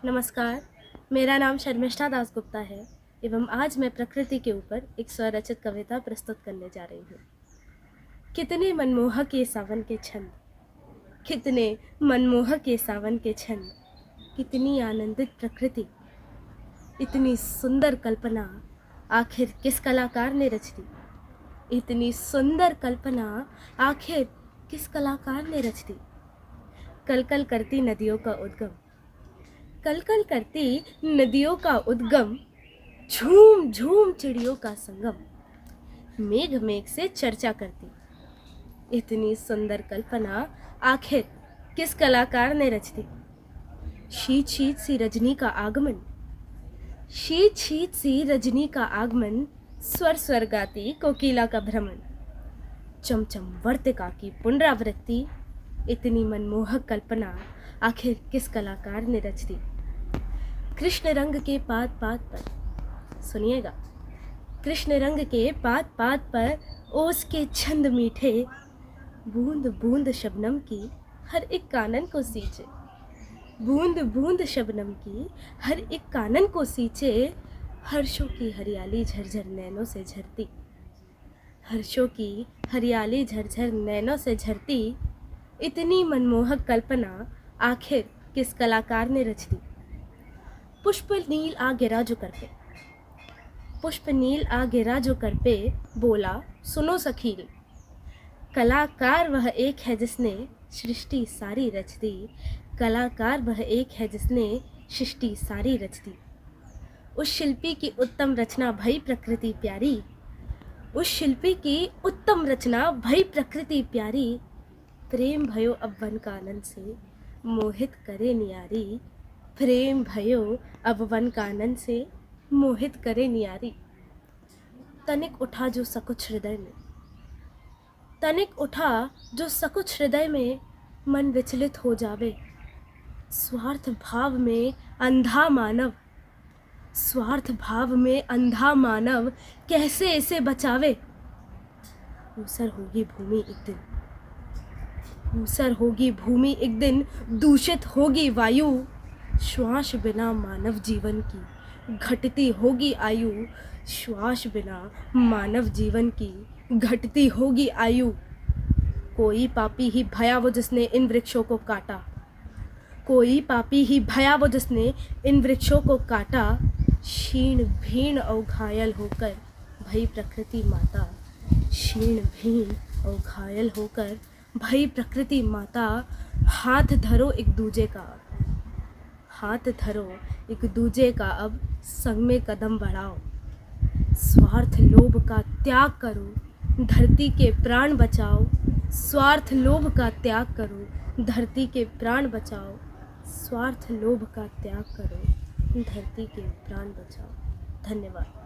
नमस्कार, मेरा नाम शर्मिष्ठा दासगुप्ता है एवं आज मैं प्रकृति के ऊपर एक स्वरचित कविता प्रस्तुत करने जा रही हूँ। कितने मनमोहक ये सावन के छंद, कितने मनमोहक ये सावन के छंद, कितनी आनंदित प्रकृति, इतनी सुंदर कल्पना आखिर किस कलाकार ने रच दी। इतनी सुंदर कल्पना आखिर किस कलाकार ने रच दी। कल कल करती नदियों का उद्गम, कल कल करती नदियों का उद्गम, झूम झूम चिड़ियों का संगम, मेघ मेघ से चर्चा करती। इतनी सुंदर कल्पना आखिर किस कलाकार ने रच दी। शीत शीत सी रजनी का आगमन, शीत शीत सी रजनी का आगमन, स्वर स्वर गाती कोकिला का भ्रमण, चमचम वर्तिका की पुनरावृत्ति। इतनी मनमोहक कल्पना आखिर किस कलाकार ने रच दी। कृष्ण रंग के पात पात पर, सुनिएगा, कृष्ण रंग के पात पात पर ओस के छंद मीठे, बूंद बूंद शबनम की हर एक कानन को सींचे। बूंद बूंद शबनम की हर एक कानन को सींचे, हर्षों की हरियाली झरझर नैनों से झरती। हर्षों की हरियाली झरझर नैनों से झरती। इतनी मनमोहक कल्पना आखिर किस कलाकार ने रच दी। पुष्प नील आ गिरा जो कर पे, पुष्प नील आ गिरा जो कर पे, बोला सुनो सखील, कलाकार वह एक है जिसने सृष्टि सारी रच दी। कलाकार वह एक है जिसने सृष्टि सारी रच दी। उस शिल्पी की उत्तम रचना भई प्रकृति प्यारी, उस शिल्पी की उत्तम रचना भई प्रकृति प्यारी। प्रेम भयो अब वन कानन से मोहित करे नियारी। प्रेम भयो अब वन कानन से मोहित करे नियारी। तनिक उठा जो सकुच हृदय में, तनिक उठा जो सकुच हृदय में, मन विचलित हो जावे। स्वार्थ भाव में अंधा मानव, स्वार्थ भाव में अंधा मानव, कैसे इसे बचावे। ऊसर होगी भूमि एक दिन, ऊसर होगी भूमि एक दिन, दूषित होगी वायु। श्वास बिना मानव जीवन की घटती होगी आयु। श्वास बिना मानव जीवन की घटती होगी आयु। कोई पापी ही भया वो जिसने इन वृक्षों को काटा, कोई पापी ही भया वो जिसने इन वृक्षों को काटा। क्षीण भीण और घायल होकर भई प्रकृति माता, क्षीण भीण और घायल होकर भई प्रकृति माता। हाथ धरो एक दूजे का, हाथ धरो एक दूजे का, अब संग में कदम बढ़ाओ। स्वार्थ लोभ का त्याग करो, धरती के प्राण बचाओ। स्वार्थ लोभ का त्याग करो, धरती के प्राण बचाओ। स्वार्थ लोभ का त्याग करो, धरती के प्राण बचाओ। धन्यवाद।